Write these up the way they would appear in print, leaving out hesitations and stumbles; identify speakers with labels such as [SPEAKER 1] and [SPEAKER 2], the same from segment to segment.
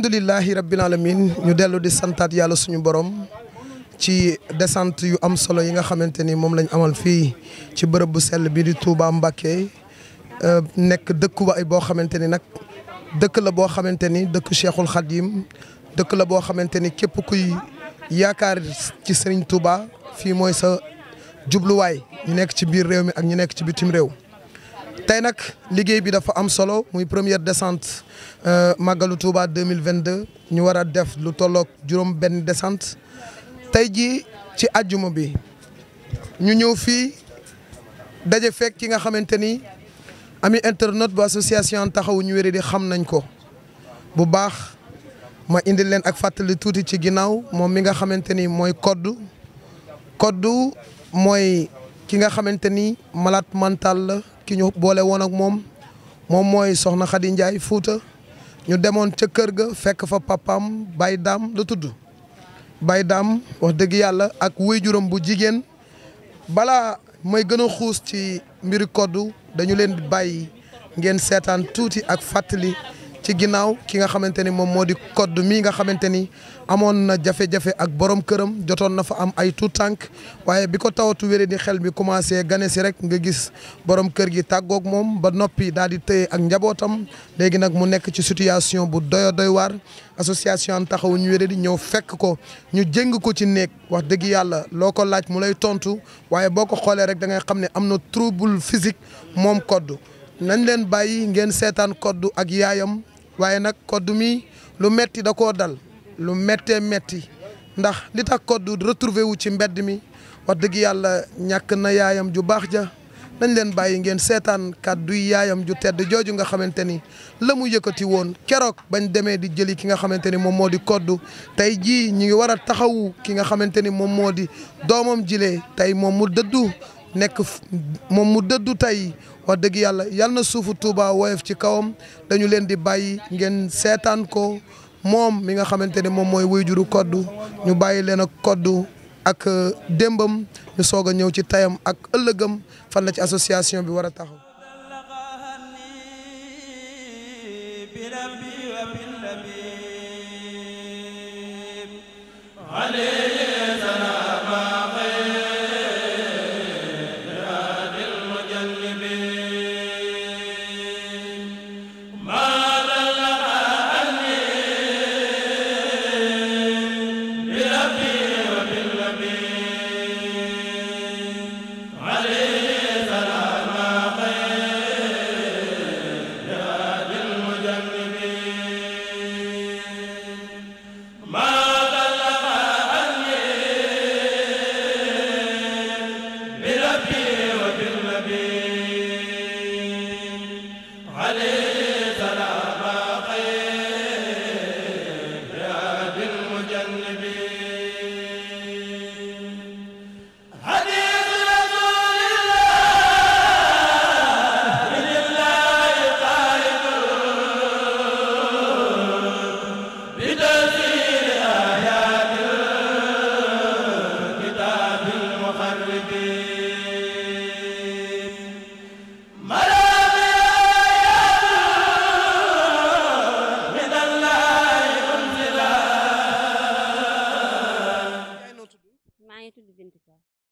[SPEAKER 1] alhamdulillahi rabbil alamin ñu dellu di santaat yàlla suñu borom ci descente yu am solo yi nga xamante ni moom lañ amal fii ci bërëb bu sell bi di Touba Mbacké nekk dëkku ba ay boo xamante ni nag dëkk la boo xamante ni dëkk Cheikhul Khadim dëkk la boo xamante ni képp kuy yaakaar ci Serigne Touba fii mooy sa jubluwaay ñu nekk ci biir réew mi ak ñu nekk ci bitim réew. tey nag liggéey bi dafa am solo muy première descente màggalu Touba 2022 ñu war a def lu tolloog juróom benn descente tey jii ci àjjuma bi ñu ñëw fii daje fekk ki nga xamante ni ami internet bu association taxawu ñu wéri di xam nañ ko bu baax ma indil leen ak fàttali tuuti ci ginnaaw moom mi nga xamante ni mooy koddu mooy ki nga xamante ni malade mental la ki ñu boole woon ak moom mooy soxna Khady Ndiaye Fouta ñu demoon ca kër ga fekk fa papaam Baye Dame la tudd Baye Dame wax dëgg yàlla ak waajuram bu jigéen balaa may gën a xuus ci mbiri koddu dañu leen di bàyyi ngeen seetaan tuuti ak fàttali ci ginnaaw ki nga xamante ni moom moo di koddu mii nga xamante ni amoon na jafe-jafe ak borom këram jotoon na fa am ay tout tànk waaye bi ko tawatu wéré di xel bi commencé gane si rek nga gis borom kër gi tàggoog moom ba noppi daal di tëye ak njabootam léegi nag mu nekk ci situation bu doy waar association taxawu ñu wéré di ñëw fekk ko ñu jëng ko ci néeg wax dëgg yàlla loo ko laaj mu lay tontu waaye boo ko xoolee rek da ngay xam ne am na trouble physique moom koddu nañ leen bàyyi ngeen seetaan koddu ak yaayam. waaye nag koddu mi lu metti da koo dal lu méttee metti ndax li tax koddu retrouvé wu ci mbedd mi wax dëgg yàlla ñàkk na yaayam ju baax ja nañ leen bàyyi ngeen seetaan kàdduy yaayam ju tedd jooju nga xamante ni la mu yëkkati woon keroog bañ demee di jëli ki nga xamante ni moom moo di koddu tey jii ñi ngi war a taxawu ki nga xamante ni moom moo di doomam jilee tey moom mu dëddu tey wax dëgg yàlla yal na suufu Touba woyof ci kawam dañu leen di bàyyi ngeen seetaan ko moom mi nga xamante ne moom mooy waajuru koddu ñu bàyyi leen ak koddu ak démbam ñu soog a ñëw ci tayam ak ëllëgam fan la ci association bi war a taxaw.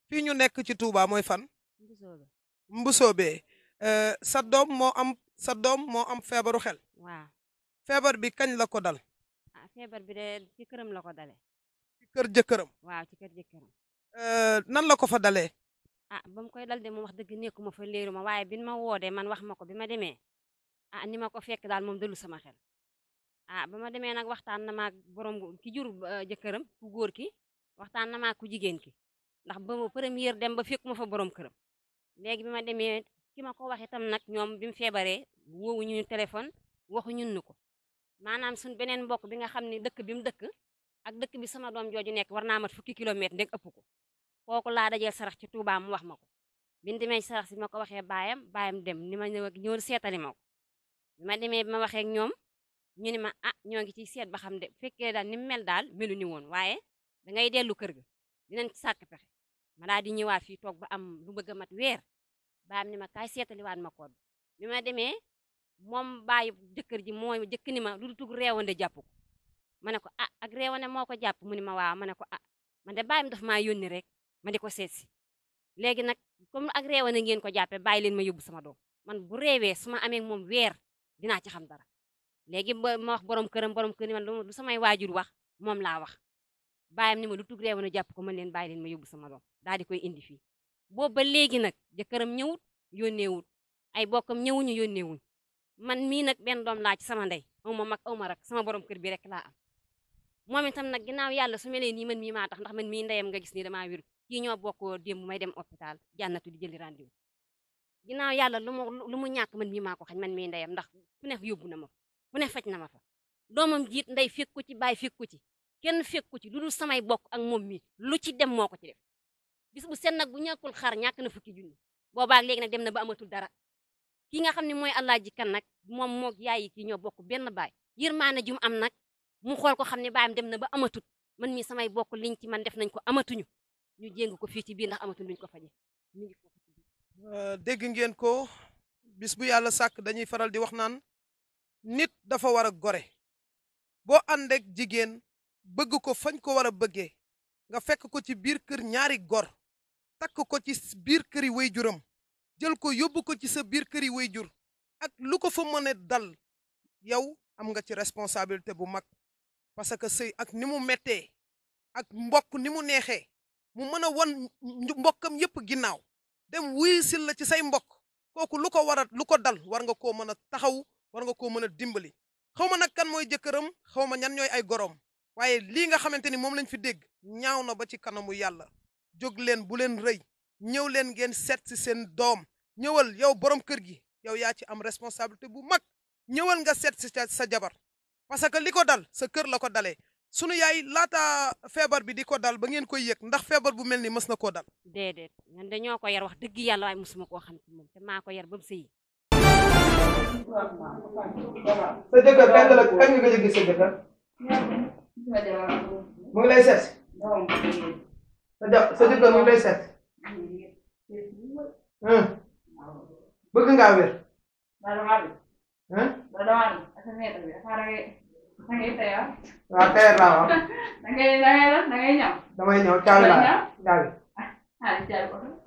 [SPEAKER 1] fii ñu nekk ci Touba mooy fan. Mbusoobe sa doom moo am feebaru xel.
[SPEAKER 2] waaw
[SPEAKER 1] feebar bi kañ la ko dal.
[SPEAKER 2] feebar bi de ci këram la ko dale.
[SPEAKER 1] ci kër jëkkëram.
[SPEAKER 2] waaw ci kër jëkkëram.
[SPEAKER 1] nan la ko fa dalee.
[SPEAKER 2] ba mu koy dal de moom wax dëgg nekkuma fa léeru ma waaye bin ma woodee man wax ma ko bi ma demee ni ma ko fekk daal moom dalu sama xel. ba ma demee nag waxtaan na maag borom ki jur jëkkëram ku góor ki waxtaan na maag ku jigéen ki ndax ba mu première dem ba fekkuma fa borom këram léegi bi ma demee ki ma ko wax itam nag ñoom bi mu feebaree woowu ñu téléphone waxu ñun ko maanaam suñ beneen mbokk bi nga xam ne dëkk bi mu dëkk ak dëkk bi sama doom jooju nekk war naa mat fukki kilomètre ndeg ëpp ko kooku laa dajeel sarax ci Touba mu wax ma ko bi ñu demee sarax si ma ko waxee baayam dem ni ma ñëw seetali ma ko bi ma demee bi ma waxee ak ñoom ñu ni ma ñoo ngi ciy seet ba xam de fekkee daal ni mu mel daal melu ni woon waaye dangay dellu kër ga dinañ ci sàkk pexe ma daal di ñëwaat fii toog ba am lu bëgg a mat weer baayam ni ma kaay seetaliwaat ma kodd bi ma demee moom bàyyi jëkkër ji mooy jëkk ni ma lu tug reewande jàpp ko ma ne ko ah ak réewane moo ko jàpp mu ni ma waaw ma ne ko ah man de bàyyim daf maa yónni rek ma di ko seet si léegi nag comme ak réewane ngeen ko jàppee bàyyi leen ma yóbbu sama doom man bu réewee su ma amee moom weer dinaa ci xam dara léegi ma wax borom kër man lu samay waajur wax moom laa wax bàyyam ni ma lu tug réewane jàpp ko man leen bàyyi leen ma yóbbu sama doom daal di koy indi fii boobu ba léegi nag jëkkëram ñëwut yónneewut ay bokkam ñëwuñu yónneewuñ man mii nag benn doom laa ci sama ndey aw ma mag aw ma rak sama borom kër bi rek laa am moom itam nag ginnaaw yàlla su melee nii man mii maa tax ndax man mii ndeyam nga gis ni damaa wér kii ñoo bokk démb may dem hôpital jànnatu di jëli rendez-vous ginnaaw yàlla lu mu ñàkk man mii maa ko xañ man mii ndeyam ndax fu ne yóbbu na ma fa fu ne faj na ma fa doomam jiit ndey fekk ko ci bàyyi fekk ko ci kenn fekk ko ci lu dul samay bokk ak moom mii lu ci dem moo ko ci def bis bu sen nag bu ñàkkul xar ñàkk na fukki junni boobaak léegi nag dem na ba amatul dara ki nga xam ne mooy Alaaji Kan nag moom moog yaay yi kii ñoo bokk benn baay yërmaane jum am nag mu xool ko xam ne baayam dem na ba amatut man mii samay bokk liñ ci man def nañ ko amatuñu ñu jéng ko fii ci biir ndax amatuñ luñ ko faje ñu ngi foofu ci biir
[SPEAKER 1] dégg ngeen ko bis bu yàlla sàkk dañuy faral di wax naan nit dafa war a gore boo ànd ak jigéen bëgg ko fañ ko war a bëggee nga fekk ko ci biir kër ñaari gor takk ko ci biir këri waajuram jël ko yóbbu ko ci sa biir këri waajur ak lu ko fa mën a dal yow am nga ci responsabilité bu mag parce que sëy ak ni mu mettee ak mbokk ni mu neexee mu mën a won mbokkam yépp ginnaaw dem wuyu sil la ci say mbokk kooku lu ko dal war nga koo mën a taxaw war nga koo mën a dimbali xaw ma nag kan mooy jëkkëram xaw ma ñan ñooy ay gorom waaye lii nga xamante ni moom lañ fi dégg ñaaw na ba ci kanamu yàlla jóg leen bu leen rëy ñëw leen ngeen seet si seen doom ñëwal yow borom kër gi yow yaa ci am responsabilité bu mag ñëwal nga seet si sa jabar parce que li ko dal sa kër la ko dalee sunu yaay laata feebar bi di ko dal ba ngeen koy yëg ndax feebar bu mel ni mës na koo dal.
[SPEAKER 2] déedéet ñun dañoo ko yar wax dëgg yàlla waaye mosuma koo xam ci moom te maa ko yar ba mu sëyi.
[SPEAKER 1] sa jëkkër kañ nga gëj a gis sa jëkkër. mu ngi lay seet. sa jëkkër mu ngi lay seet. bëgg ngaa wér. waaw tayar laa wax. damay ñëw caabi laa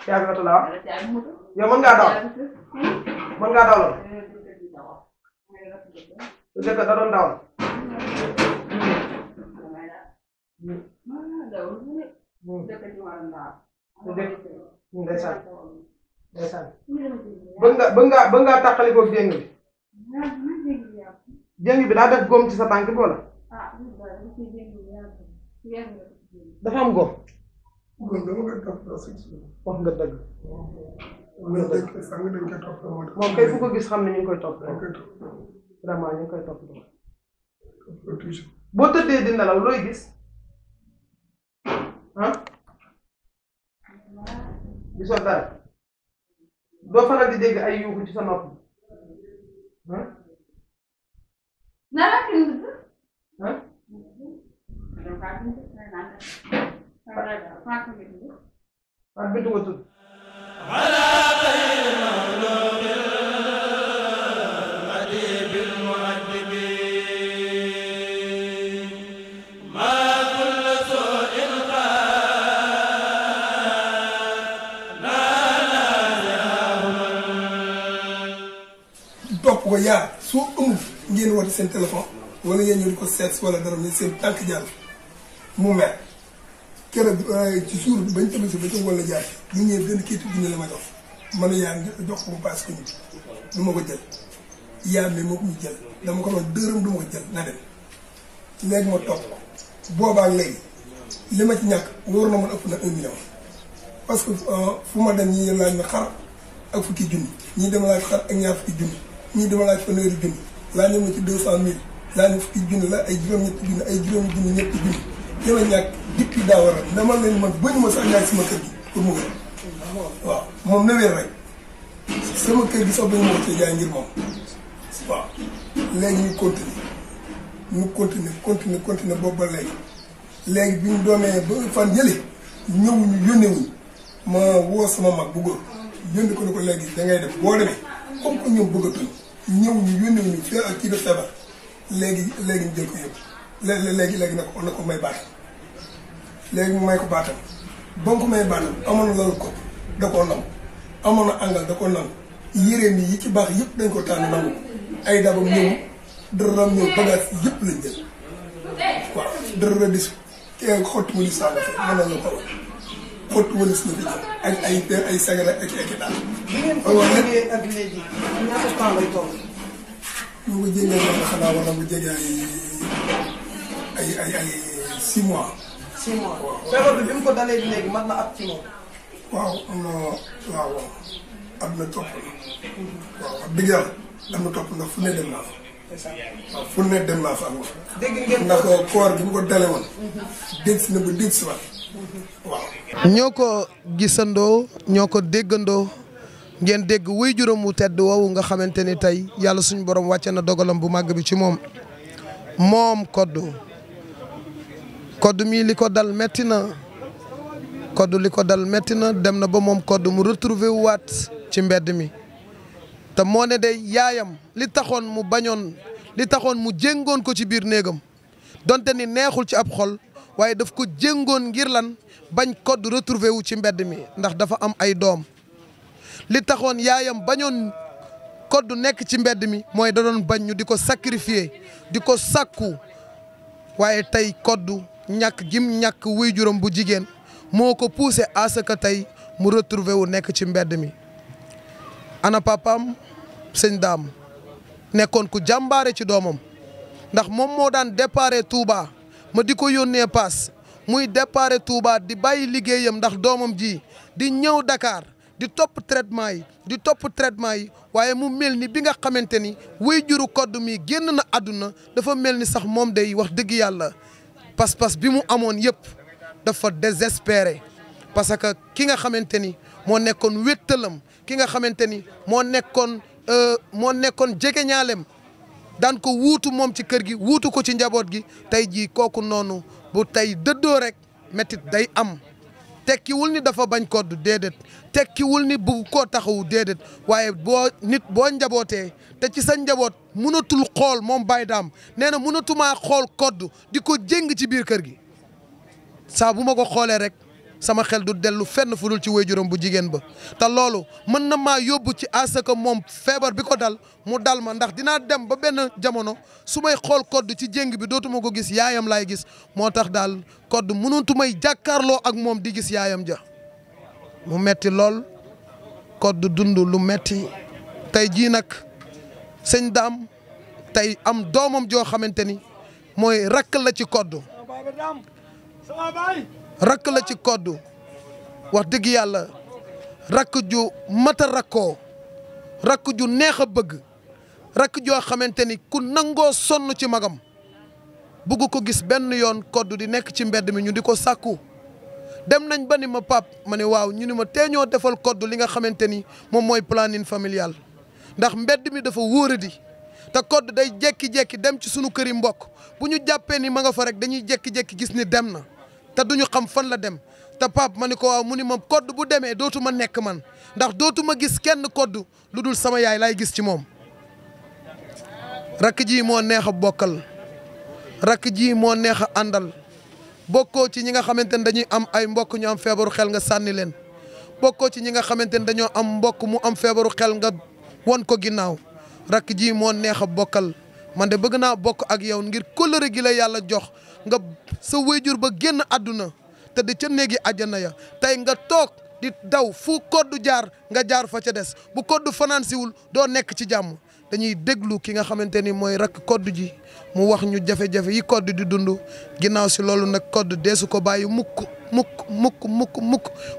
[SPEAKER 1] caabi oto laa wax. yow mën ngaa dawal. mën ngaa dawal. su jëkkër da doon dawal. ndeysaan ndeysaan bëgg ngaa tàqali ko jéng bi. jéng bi daa def góom ci sa tànk bi wala. dafa am góom.
[SPEAKER 3] góom dama koy topp
[SPEAKER 1] wax nga dëgg.
[SPEAKER 3] moom
[SPEAKER 1] kay fu ko gis xam ne ñu ngi koy topp. vraiment ñu ngi koy topp. boo tëddee di nelaw looy gis. ah. gisoo dara. doo faral di dégg ay yuuxu ci sa nopp. ah. ah. ah bintu nga tudd.
[SPEAKER 3] topp ko yaa soo amul ngeen woote seen téléphone wala ngeen ñëw di ko seet wala dara ni seen tànk jàll mu mer keroog ci suur bañ tamit si ba ca wala jaar ñu ñëwee benn kii dina la ma jox man yaa jox ko mu paas ko ñu du ma ko jël yaa mais moo ko ñu jël dama ko doon dërëm du ma ko jël na dem léegi ma topp boobaa léegi li ma ci ñàkk wóor na man ëpp na 1 million parce que fu ma dem ñii laaj ma xar ak fukki junni ñii dama laaj xar ak ñaar fukki junni ñii dama laaj fanweeri junni laaj ma ci 200 000 laaj ma fukki junni la ay juróom-ñetti junni ay juróomi junni ñetti junni li ma ñàkk dikki daa war a dama leen man bañu ma sax ñaar sama kër gi pour mu wér waaw moom na wér rek sama kër gi sax bañu ma ko cee jaay ngir moom waaw léegi ñu continuer boobu ba léegi bi ñu doomee ba fan yële ñëwuñu yónneewuñu ma woo sama mag bu góor yónni ko ne ko léegi dangay def boo demee comme que ñoom bëggatuñ ñëwuñu yónneewuñu fee ak kii de feebar léegi ñu jël ko yëpp léegi na ko may baatam léegi mu may ko baatam ba mu ko may baatam amoon na loolu ko da koo nam amoon na àngal da koo nam yéreem yi ci baax yëpp dañ ko tànn nangu ay dabam ñëw dërëram ñëw bagage yëpp lañ jël waaw dërëra dis xottu walis saa nga fa mën na la ko wax xottu walis la fi jël ak ay sagara ak daal.
[SPEAKER 1] bi ngeen ko jëlee ak léegi ñaata temps lay toll.
[SPEAKER 3] ñu ko jëlee nga xanaa wala mu jege ay 6 mois.
[SPEAKER 1] 6 mois waaw. feebar bi mu ko dalee léegi mat na at ci moom.
[SPEAKER 3] waaw am na waaw am na topp na. waaw wax dëgg yàlla am na topp ndax fu ne dem naa fa. waaw fu ne dem naa fa am na.
[SPEAKER 1] dégg ngeen
[SPEAKER 3] ndax koor gi mu ko dalee woon. dégg si na ba dégg si waat waaw.
[SPEAKER 1] ñoo ko gisandoo ñoo ko déggandoo ngeen dégg wuy juróom wu tedd woowu nga xamante ni tey yàlla suñu borom wàcce na dogalam bu màgg bi ci moom koddu mii li ko dal metti na koddu li ko dal metti na dem na ba moom koddu mu retrouvé wu waat ci mbedd mi te moo ne day yaayam li taxoon mu bañoon li taxoon mu jéngoon ko ci biir néegam donte ni neexul ci ab xol waaye daf ko jéngoon ngir lan bañ koddu retrouvé wu ci mbedd mi ndax dafa am ay doom li taxoon yaayam bañoon koddu nekk ci mbedd mi mooy da doon bañ ñu di ko sacrifier di ko sàkku waaye tey koddu ñàkk gim ñàkk wuy juróom bu jigéen moo ko poussé à ce que tey mu retrouvé wu nekk ci mbedd mi ana papaam sëñ daam nekkoon ku jàmbaare ci doomam ndax moom moo daan déparé Touba ma di ko yónnee paas muy déparé Touba di bàyyi liggéeyam ndax doomam ji di ñëw Dakar di topp traitement yi waaye mu mel ni bi nga xamante ni wuy juru koddu mi génn na àdduna dafa mel ni sax moom day wax dëgg yàlla pas-pas bi mu amoon yëpp dafa désespéré parce que ki nga xamante ni moo nekkoon wéttalam ki nga xamante ni moo nekkoon jegeñaalem daan ko wuutu moom ci kër gi wuutu ko ci njaboot gi tey jii kooku noonu bu tey dëddoo rek métit day am tekkiwul ni dafa bañ koddu déedéet tekkiwul ni bëgg koo taxawu déedéet waaye boo njabootee te ci sa njaboot mënatul xool moom Baye Dame nee na mënatumaa xool koddu di ko jéng ci biir kër gi saa bu ma ko xoolee rek sama xel du dellu fenn fu dul ci waajuram bu jigéen ba te loolu mën na maa yóbbu ci à ce que moom feebar bi ko dal mu dal ma ndax dinaa dem ba benn jamono su may xool koddu ci jéng bi dootuma ko gis yaayam laay gis moo tax daal koddu mënatu may jàkkaarloo ak moom di gis yaayam ja mu metti lool koddu dund lu metti tey jii nag sëñ daam tey am doomam joo xamante ni mooy rakk la ci koddu rakk la ci koddu wax dëgg yàlla rakk ju mata rakkoo rakk ju neex a bëgg rakk joo xamante ni ku nangoo sonn ci magam bugg ko gis benn yoon koddu di nekk ci mbedd mi ñu di ko sàkku dem nañ ba ni ma pap ma ne waaw ñu ni ma tee ñoo defal koddu li nga xamante ni moom mooy planning familial ndax mbedd mi dafa wóoradi te koddu day jekki-jekki dem ci sunu këri mbokk bu ñu jàppee ni ma nga fa rek dañuy jekki-jekki gis ni dem na te duñu xam fan la dem te pap ma ni ko waaw mu ni ma koddu bu demee dootuma nekk man ndax dootuma gis kenn koddu lu dul sama yaay laay gis ci moom rakk ji moo neex a bokkal rakk ji moo neex a àndal bokkoo ci ñi nga xamante ne dañuy am ay mbokk ñu am feebaru xel nga sànni leen bokkoo ci ñi nga xamante ne dañoo am mbokk mu am feebaru xel nga won ko ginnaaw rakk ji moo neex a bokkal man de bëgg naa bokk ak yow ngir kóllëre gi la yàlla jox nga sa wéyjur ba génn àdduna te di ca néegi àjjana ya tey nga toog di daw fu koddu jaar nga jaar fa ca des bu koddu fanaan siwul doo nekk ci jàmm dañuy déglu ki nga xamante ni mooy rakk koddu ji mu wax ñu jafe-jafe yi koddu di dund ginnaaw si loolu nag koddu deesu ko bàyyi mukk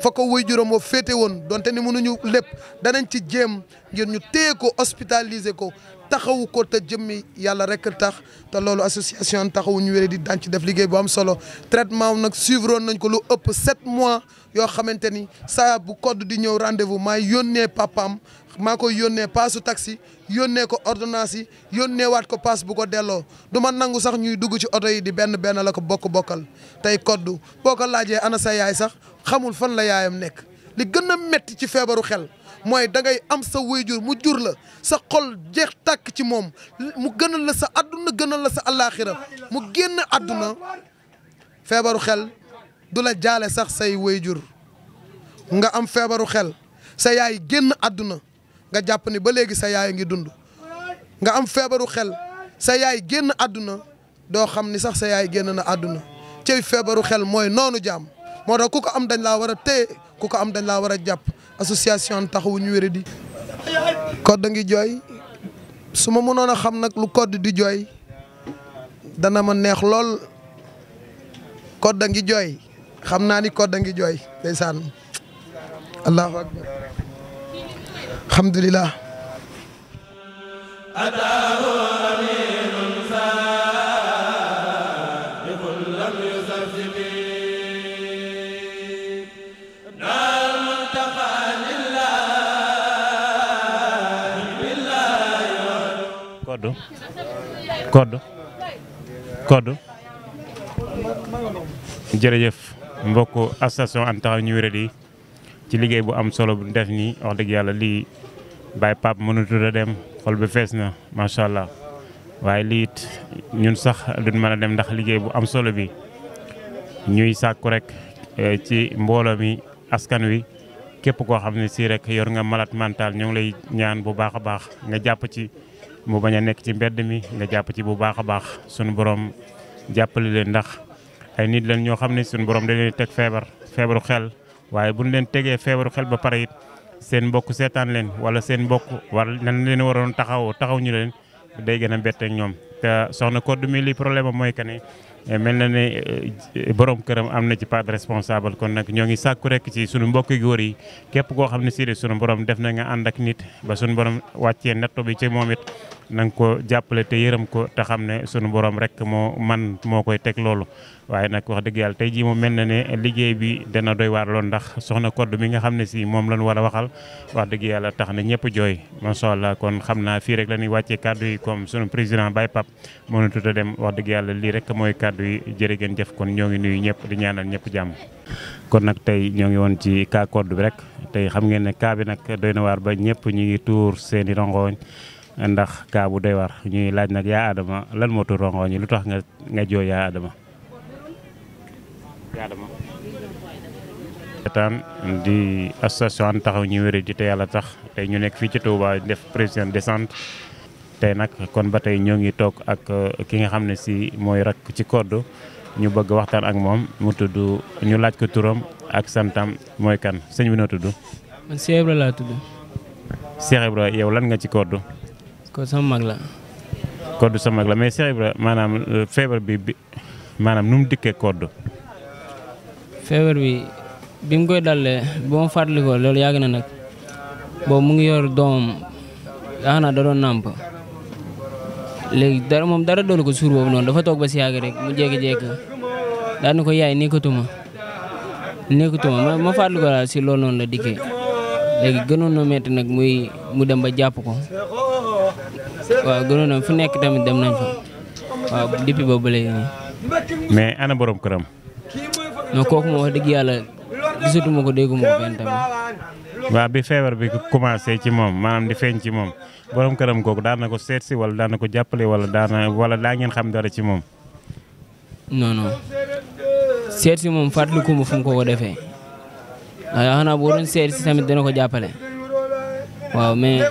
[SPEAKER 1] fa ko waajuram wa féete woon donte ni mënuñu lépp danañ ci jéem ngir ñu téye ko hospitaliser ko taxawu ko te jëmmi yàlla rek tax te loolu association taxawu ñu wéré di daan ci def liggéey bu am solo traitement nag suivre nañ ko lu ëpp 7 mois yoo xamante ni saa bu koddu di ñëw rendez-vous maa yónnee papaam maa koy yónnee paasu taxi yónnee ko ordonnance yi yónnee waat ko paas bu ko delloo du ma nangu sax ñuy dugg ci oto yi di benn la ko bokkal tey koddu boo ko laajee ana sa yaay sax xamul fan la yaayam nekk li gën a métti ci feebaru xel mooy da ngay am sa waajur mu jur la sa xol jeex tàkk ci moom mu gënal la sa àdduna gënal la sa àllaaxira mu génn àdduna feebaru xel du la jaale sax say waajur nga am feebaru xel sa yaay génn àdduna nga jàpp ni ba léegi sa yaay ngi dund nga am feebaru xel sa yaay génn àdduna doo xam ni sax sa yaay génn na àdduna cey feebaru xel mooy noonu jaam moo tax ku ko am dañ laa war a téye ku ko am dañ laa war a jàpp association taxawu ñu wéradi Codé ngi jooy su ma mënoon a xam nag lu Codé di jooy dana ma neex lool Codé ngi jooy xam naa ni Codé ngi jooy ndeysaan allahu akbar alhamdulillah
[SPEAKER 4] Codé jërëjëf mbokku association Ande Taxawu ñu wéradi ci liggéey bu am solo bu def nii wax dëgg yàlla lii Baye Pape mënutu a dem xol bi fees na macha allah waaye lii it ñun sax duñ mën a dem ndax liggéey bu am solo bi ñuy sàkku rek ci mbooloo mi askan wi képp koo xam ne si rek yor nga malade mental ñoo ngi lay ñaan bu baax a baax nga jàpp ci mu bañ a nekk ci mbedd mi nga jàpp ci bu baax a baax sunu borom jàppale leen ndax ay nit leen ñoo xam ne sunu borom dañ leen teg feebaru xel waaye bu ñu leen tegee feebaru xel ba pare it seen mbokk seetaan leen wala seen mbokk war nan leen waroon taxaw ñu leen day gën a bett ak ñoom te soxna Codé mi li problème am mooy que ne mel na ne borom këram am na ci part responsable kon nag ñoo ngi sàkku rek ci sunu mbokki góor yi képp koo xam ne si sunu borom def na nga ànd ak nit ba sunu borom wàccee natto bi ci moom it na nga ko jàppale te yërëm ko te xam ne sunu borom rek moo koy teg loolu. waaye nag wax dëgg yàlla tey jii moom mel na ne liggéey bi dana doy waar lool ndax soxna Codé mi nga xam ne si moom lañ war a waxal wax dëgg yàlla tax na ñëpp jooy macha allah kon xam naa fii rek la ñuy wàccee kàddu yi comme sunu président Baye Pape mënatut a dem wax dëgg yàlla lii rek mooy kàddu yi jërë ngeen jëf kon ñoo ngi nuyu ñëpp di ñaanal ñëpp jàmm. kon nag tey ñoo ngi woon ci cas Codé bi rek tey xam ngeen ne cas bi nag doy na waar ba ñëpp ñu ngi tuur seeni rongoñ ndax cas bu doy waar ñuy laaj nag yaa Adama lan moo tuur rongoñ yi lu tax nga jooy yaa Adama. seetaan di association Ande Taxawu ñu wéradi te yàlla tax tey ñu nekk fii ci Touba def président descente tey nag kon ba tey ñoo ngi toog ak ki nga xam ne si mooy rak ci Codé ñu bëgg waxtaan ak moom mu tudd ñu laaj ko turam ak santam mooy kan sëñ bi noo tudd.
[SPEAKER 5] man Cheikh Ibra laa tudd.
[SPEAKER 4] Cheikh Ibra yow lan nga ci Codé.
[SPEAKER 5] ko sama mag la.
[SPEAKER 4] Codé sa mag la mais Cheikh Ibra maanaam feebar bi maanaam nu mu dikkee Codé.
[SPEAKER 5] feebar bi mu koy dalee ba ma fàttalikoo loolu yàgg na nag boobu mu ngi yor doomam yaakaar naa da doon nàmp léegi dara doolu ko suur boobu noonu dafa toog ba si yàgg rek mu jékki-jékki daal ni ko yaay nekkatuma ma fàttalikoo daal si loolu noonu la dikkee léegi gënoon na metti nag mu dem ba jàpp ko waaw gënoon na fu nekk tamit dem nañ fa waaw depuis boobu ba léegi nii.
[SPEAKER 4] mais ana borom këram.
[SPEAKER 5] non kooku moo wax dëgg yàlla gisatuma ko dégguma ko benn tamit.
[SPEAKER 4] waaw bi feebar bi commencé ci moom maanaam di feeñ ci moom borom këram kooku daan na ko seet si wala daan na ko jàppale wala daa ngeen xam dara ci moom.
[SPEAKER 5] non seet si moom fàttalikuma fu mu ko defee waaye xanaa boo doon seet si tamit dana ko jàppale waaw mais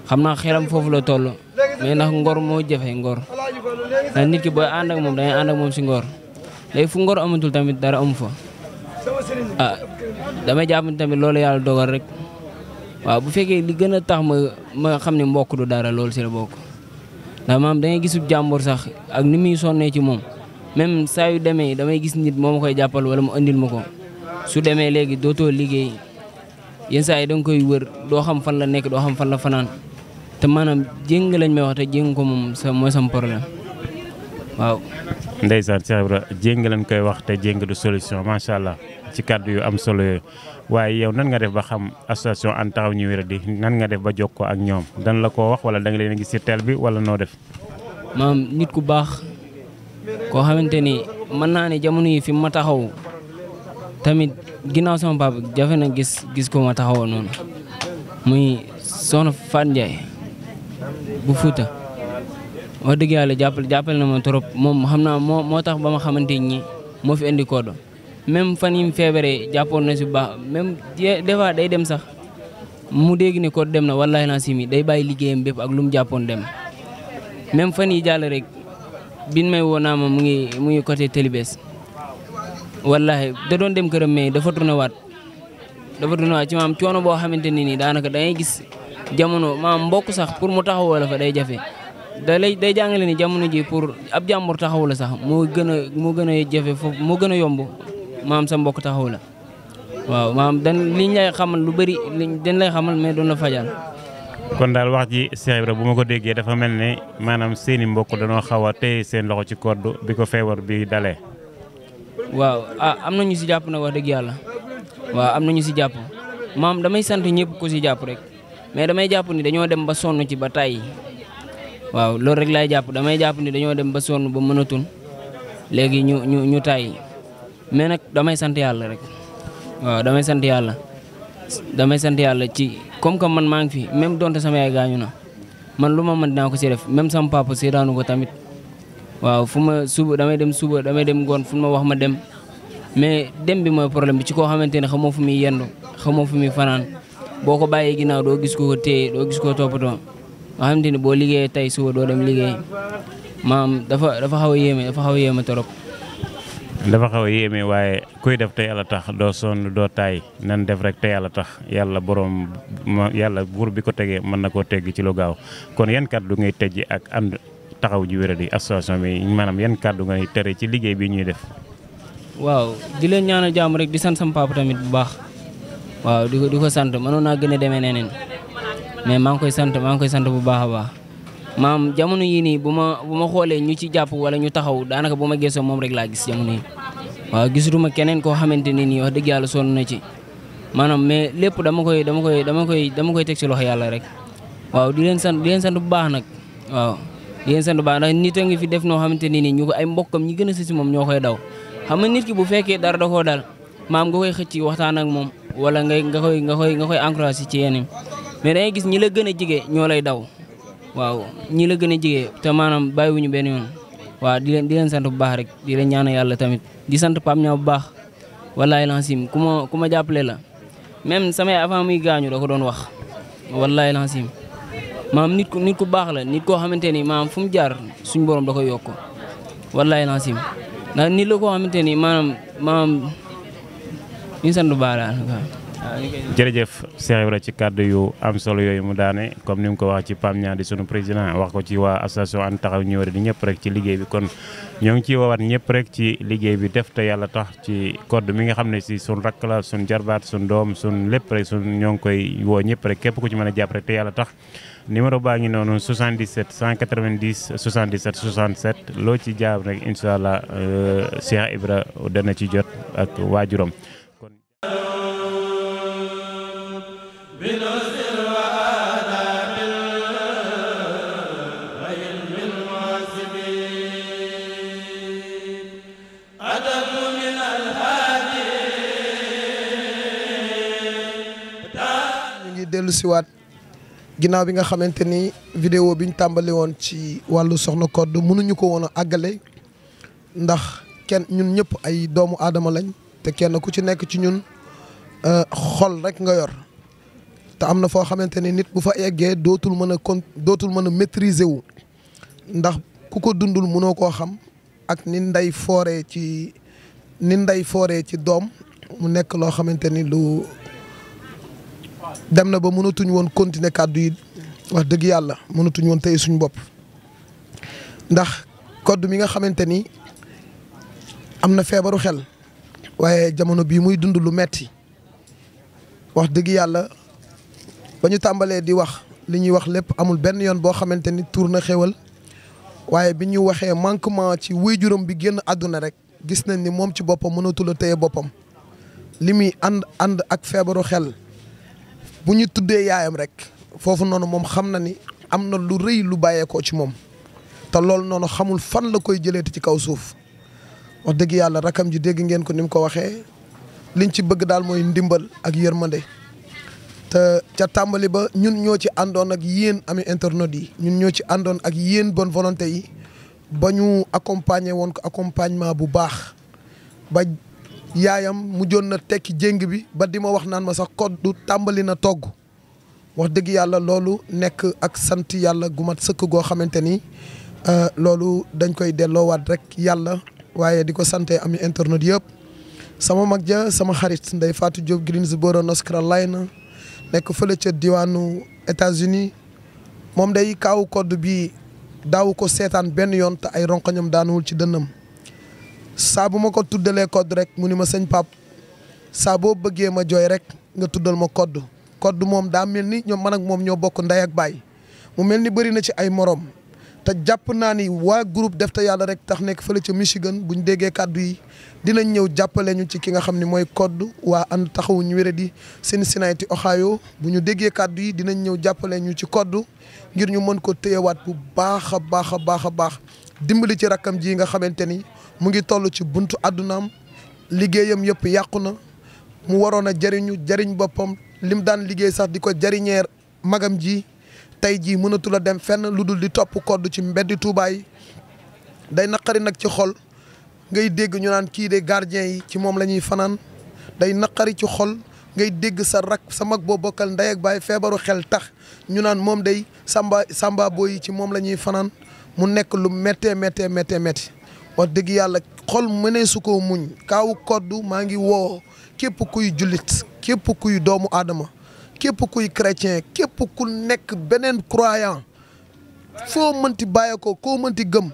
[SPEAKER 5] xam naa xelam foofu la toll mais ndax ngor moo jafe ngor ndax nit ki booy ànd ak moom dangay ànd ak moom si ngor. léegi fu ngor amatul tamit dara amu fa damay jàpp tamit loolu yàlla dogal rek waaw bu fekkee li gën a tax ma xam ne mbokk du dara loolu si la bokk ndax maam da ngay gisub jàmbur sax ak ni muy sonnee ci moom même saa yu demee damay gis nit moo ma koy jàppal wala mu andil ma ko su demee léegi dootoo liggéey yenn saa yi da nga koy wër doo xam fan la nekk doo xam fan la fanaan te maanaam jéng lañ may wax te jéng ko moom mooy sam problème waaw.
[SPEAKER 4] ndeysaan Cheikh Ibra jéng lañ koy wax te jéng du solution macha allah ci kàddu yu am solo yooyu waaye yow nan nga def ba xam association Ande Taxawu ñu wéradi nan nga def ba jokkoo ak ñoom dan la ko wax wala da nga leen a gis ci tel bi wala noo def.
[SPEAKER 5] maam nit ku baax koo xamante ni mën naa ne jamono yi fi ma taxaw tamit ginnaaw sama papa jafe na gis ko ma taxawoo noonu muy soxna Faat Ndiaye bu Fuuta wax dëgg yàlla jàppale na ma trop moom xam naa moo tax ba ma xamante ñi moo fi indi Codou même fan yi mu feebaree jàppoon na si bu baax même des fois day dem sax mu dégg ne Codou dem na wallaahi naa si mi day bàyyi liggéeyam bépp ak lu mu jàppoon dem même fan yi jàll rek bin may woo naa ma mu ngi côté Télébès wallaahi da doon dem këram mais dafa tourné waat ci maam coono boo xamante ne nii daanaka da ngay gis jamono maam mbokk sax pour mu taxawoo la fa day jafe day jàngale ni jamono ji pour ab jàmbur taxaw la sax moo gën a jafe foofu moo gën a yomb maam sa mbokk taxaw la waaw maam liñ lay xamal lu bëri dañ lay xamal mais doon la fajal.
[SPEAKER 4] kon daal wax ji Cheikh Ibra bu ma ko déggee dafa mel ne maanaam seeni mbokk dañoo xaw a téye seen loxo ci Codou bi ko feebar bi dalee.
[SPEAKER 5] waaw am na ñu si jàpp nag wax dëgg yàlla waaw am na ñu si jàpp maam damay sant ñëpp ku si jàpp rek mais damay jàpp ni dañoo dem ba sonn ci ba tàyyi waaw loolu rek laay jàpp damay jàpp ni dañoo dem ba sonn ba mënatul léegi ñu tàyyi mais nag damay sant yàlla rek waaw damay sant yàlla ci comme que man maa ngi fi même donte sama yaay gaañu na man lu ma mën dinaa ko si def même sama papa seetaanu ko tamit waaw fu ma damay dem ngoon fu ma wax ma dem mais dem bi mooy problème bi ci koo xamante ne xamoo fu muy yendu xamoo fu muy fanaan boo ko bàyyee ginnaaw doo gis ko téye doo gis ko toppatoo nga xamante ni boo liggéeyee tey suba doo dem liggéey maam dafa xaw a yéeme trop.
[SPEAKER 4] dafa xaw a yéeme waaye kuy def te yàlla tax doo sonn doo taay nan def rek te yàlla tax yàlla buur bi ko tegee mën na koo tegg ci lu gaaw kon yan kàddu ngay tejji ak ànd taxaw ji wéradi association bi maanaam yan kàddu ngay tere ci liggéey bi ñuy def.
[SPEAKER 5] waaw di leen ñaanal jàmm rek di sant sama papa tamit bu baax waaw di ko sant mënoon naa gën a demee neneen mais maa ngi koy sant bu baax a baax maam jamono yii nii bu ma xoolee ñu ci jàpp wala ñu taxaw daanaka bu ma geesoo moom rek laa gis jamono yi waaw gisutuma keneen koo xamante ne nii wax dëgg yàlla sonn na ci maanaam mais lépp dama koy teg ci loxo yàlla rek waaw di leen sant bu baax nag waaw di leen sant bu baax ndax nit a ngi fi def noo xamante ne nii ñu ko ay mbokkam ñi gën a si moom ñoo koy daw xam nga nit ki bu fekkee dara da koo dal maam nga koy xëcc waxtaan ak moom wala nga koy encouragé ci yeneen mais dangay gis ñi la gën a jige ñoo lay daw waaw ñi la gën a jige te maanaam bàyyiwuñu benn yoon waaw di leen sant bu baax rek di leen ñaanal yàlla tamit di sant Pape Niang bu baax wallaahi lancim ku ma jàppale la même Samay avant muy gaañu da ko doon wax wallaahi lancim maam nit ku baax la nit koo xamante ni maam fu mu jaar suñu borom da koy yokk wallaahi lancim ndax nit la koo xamante ni maanaam ñu sant bu baax daal
[SPEAKER 4] jërëjëf Cheikh Ibra ci kàddu yu am solo yooyu mu daane comme ni mu ko wax ci Pape Niang di sunu président wax ko ci waa association ànd taxaw ñu wéradi ñëpp rek ci liggéey bi kon ñoo ngi ciy woowaat ñëpp rek ci liggéey bi def te yàlla tax ci Codou mi nga xam ne si sun rakk la sun jarbaat sun doom sun lépp rek ñoo ngi koy woo ñëpp rek képp ku ci mën a jàpp rek te yàlla tax numéro baa ngi noonu 77 190 77 67 loo ci jaab rek incha allah Cheikh Ibra dana ci jot ak waajuram.
[SPEAKER 1] dellu siwaat ginnaaw bi nga xamante ni vidéo bi ñu tàmbali woon ci wàllu soxna Codou mënuñu ko woon a àggale ndax ñun ñëpp ay doomu aadama lañ te kenn ku ci nekk ci ñun xol rek nga yor te am na foo xamante ni nit bu fa eggee dootul mën a maîtriser wu ndax ku ko dundul mënoo koo xam ak ni nday fooree ci doom mu nekk loo xamante ni lu dem na ba mënatuñ woon continuer kàddu yi wax dëgg yàlla mënatuñ woon tey suñu bopp ndax Codou mi nga xamante ni am na feebaru xel waaye jamono bii muy dund lu metti wax dëgg yàlla ba ñu tàmbalee di wax li ñuy wax lépp amul benn yoon boo xamante ni tuur na xéwal waaye bi ñu waxee manquement ci waajuram bi génn àdduna rek gis nañ ni moom ci boppam mënatul a téye boppam li muy ànd ak feebaru xel bu ñu tuddee yaayam rek foofu noonu moom xam na ni am na lu rëy lu bàyyeekoo ci moom te loolu noonu xamul fan la koy jëleeti ci kaw suuf wax dëgg yàlla rakam ji dégg ngeen ko ni mu ko waxee liñ ci bëgg daal mooy ndimbal ak yërmande te ca tàmbali ba ñun ñoo ci àndoon ak yéen ami internautes yi ñun ñoo ci àndoon ak yéen bonne volonté yi ba ñu accompagner woon ko accompagnement bu baax ba yaayam mujjoon na tekki jéng bi ba di ma wax naan ma sax Codou tàmbali na togg wax dëgg yàlla loolu nekk ak sant yàlla gu mat sëkk goo xamante ni loolu dañ koy delloowaat rek yàlla waaye di ko sante ami internautes yëpp sama mag ja sama xarit Ndeye Fatou Diop Greensboro North Carolina nekk fële ca diwaanu États-Unis moom day kaawu Codou bi daawu ko seetaan benn yoon te ay ronkoñam daanuwul ci dënnam saa bu ma ko tuddalee Codou rek mu ni ma sëñ Pape saa boo bëggee ma jooy rek nga tuddal ma Codou Codou moom daa mel ni ñoom man ak moom ñoo bokk ndey ak baay mu mel ni bëri na ci ay morom te jàpp naa ni waa groupe def te yàlla rek tax nekk fële ca Michigan bu ñu déggee kàddu yi dinañ ñëw jàppale ñu ci ki nga xam ne mooy Codou waa ànd taxawu ñu wéradi Cincinnati Ohio bu ñu déggee kàddu yi dinañ ñëw jàppale ñu ci Codou ngir ñu mën ko téyewaat bu baax a baax a baax a baax dimbali ci rakkam ji nga xamante ni mu ngi toll ci buntu àddunaam liggéeyam yëpp yàqu na mu waroon a jariñ boppam lim daan liggéey sax di ko jariñeer magam ji tey jii mënatul a dem fenn lu dul di topp Codou ci mbeddi Touba yi day naqari nag ci xol ngay dégg ñu naan kii de gardien yi ci moom la ñuy fanaan day naqari ci xol ngay dégg sa rak sa mag boo bokkal ndey ak baay feebaru xel tax ñu naan moom day samba boy yi ci moom la ñuy fanaan mu nekk lu méttee wax dëgg yàlla xol mënee su ko muñ kaawu Codou maa ngi woo képp kuy jullit képp kuy doomu aadama képp kuy chrétien képp ku nekk beneen croyant foo mënti bàyyee ko koo mënti gëm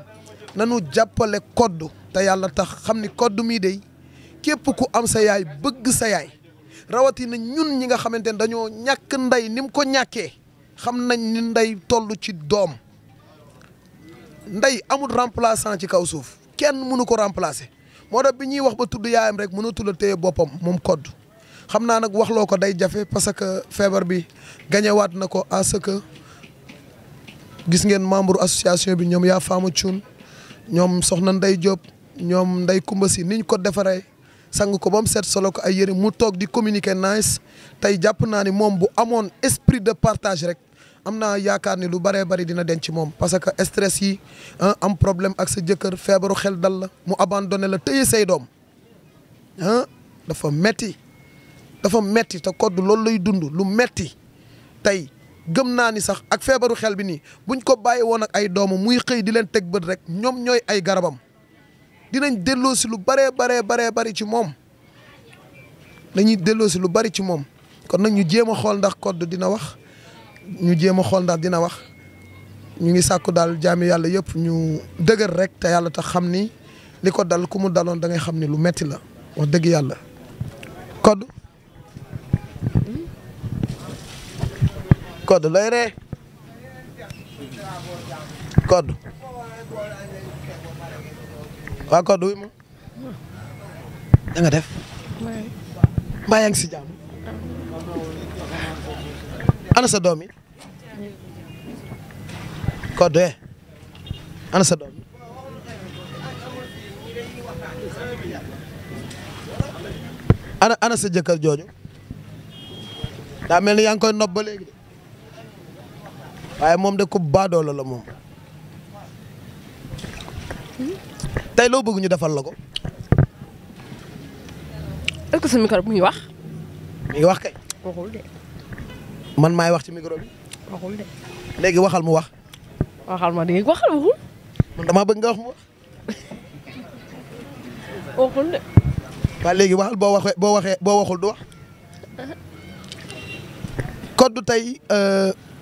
[SPEAKER 1] nanu jàppale Codou te yàlla tax xam ni Codou mii day képp ku am sa yaay bëgg sa yaay rawatina ñun ñi nga xamante ne dañoo ñàkk ndey ni mu ko ñàkkee xam nañ ni ndey toll ci doom ndey amul remplaçant ci kaw suuf kenn mënu ko remplacer moo tax bi ñuy wax ba tudd yaayam rek mënatul a téye boppam moom Codou xam naa nag waxloo ko day jafe parce que feebar bi gañewaat na ko à ce que gis ngeen membre association bi ñoom yaa faama cuun ñoom soxna Ndey Diop ñoom Ndey Kumba si niñ ko defaree sang ko ba mu set solo ko ay yëre mu toog di communiquer nice tey jàpp naa ni moom bu amoon esprit de partage rek am naa yaakaar ni lu bëree bëri dina denc moom parce que stress yi am problème ak sa jëkkër feebaru xel dal la mu abandonné la téye say doom dafa metti te Codou loolu lay dund lu metti tey gëm naa ni sax ak feebaru xel bi nii buñ ko bàyyi woon ak ay doomam muy xëy di leen teg bët rek ñoom ñooy ay garabam dinañ delloo si lu baree bari ci moom dañuy delloo si lu bari ci moom kon nag ñu jéem a xool ndax Codou dina wax ñu ngi sàkku daal jaami yàlla yëpp ñu dëgër rek te yàlla tax xam ni li ko dal ku mu daloon da ngay xam ni lu metti la wax dëgg yàlla Codou lay ree Codou waa Codou wi ma da nga def mbaa yaa ngi si jàmm ana sa doom yi Codou ana sa doom yi ana sa jëkkër jooju daa mel ni yaa ngi koy nopp ba léegi de waaye moom de ku baadoola la moom tey loo bëgg ñu defal la ko.
[SPEAKER 6] est-ce que sa micro bu ñuy wax.
[SPEAKER 1] mi ngi wax kay.
[SPEAKER 6] waxul de.
[SPEAKER 1] man maay wax ci micro bi.
[SPEAKER 6] waxul de.
[SPEAKER 1] léegi waxal mu wax.
[SPEAKER 6] waxal ma dégg waxal waxul.
[SPEAKER 1] man damaa bëgg nga wax mu wax.
[SPEAKER 6] waxul de.
[SPEAKER 1] waaw léegi waxal boo waxul du wax. Codou tey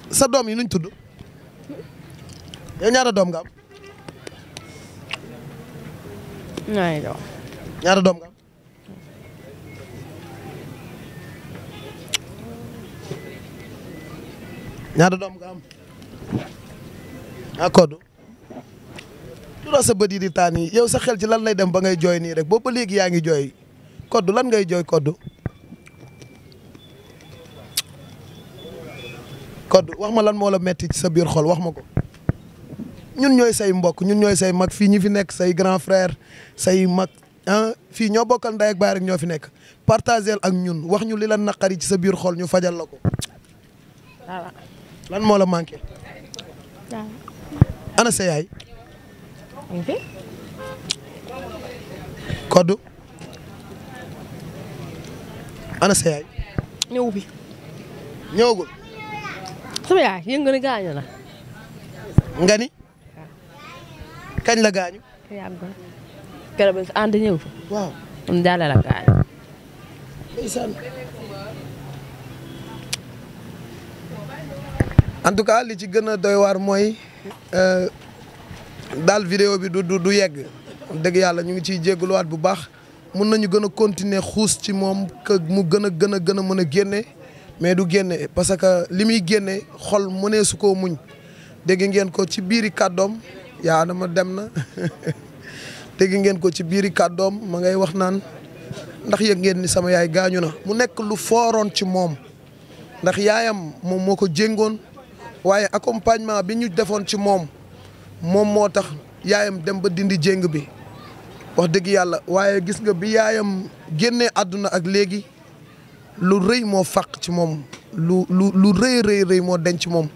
[SPEAKER 1] sa doom yi nuñ tudd. yow ñaata doom nga am. ñaata doom nga am. ñaata doom nga am. Codou. lu tax sa bët yi di taan yi yow sa xel ci lan lay dem ba ngay jooy nii rek boobu ba léegi yaa ngi jooy Codou lan ngay jooy Codou. Codou wax ma lan moo la metti ci sa biir xol wax ma ko. ñun ñooy say mbokk ñun ñooy say mag fii ñi fi nekk say grand frère say mag fii ñoo bokkal ndey ak baay rek ñoo fi nekk partagel ak ñun wax ñu li la naqari ci sa biir xol ñu fajal la ko.
[SPEAKER 6] dara.
[SPEAKER 1] lan moo la manqué.
[SPEAKER 6] dara.
[SPEAKER 1] ana sa yaay.
[SPEAKER 6] ngi fi.
[SPEAKER 1] Koddu. ana sa yaay.
[SPEAKER 6] ñëw fi.
[SPEAKER 1] ñëwagul.
[SPEAKER 6] sama yaay yëngu na gaañu na.
[SPEAKER 1] nga ni. kañ la gaañu.
[SPEAKER 6] yàgg na. keroog bi ànd ñëw fi.
[SPEAKER 1] waaw.
[SPEAKER 6] mu jàlle la gaañu.
[SPEAKER 1] ndeysaan. en tout cas li ci gën a doy waar mooy daal vidéo bi du yegg dëgg yàlla ñu ngi ciy jégaluwaat bu baax mun nañu gën a continuer xuus ci moom que mu gën a mën a génne mais du génne parce que li muy génne xol mënee su koo muñ dégg ngeen ko ci biiri kàddoom yaa dama dem na dégg ngeen ko ci biiri kàddoom ma ngay wax naan ndax yëg ngeen ni sama yaay gaañu na mu nekk lu fooroon ci moom ndax yaayam moom moo ko jéngoon waaye accompagnement bi ñu defoon ci moom moo tax yaayam dem ba dindi jéng bi wax dëgg yàlla waaye gis nga bi yaayam génnee àdduna ak léegi lu rëy moo fàq ci moom lu rëy moo denc ci moom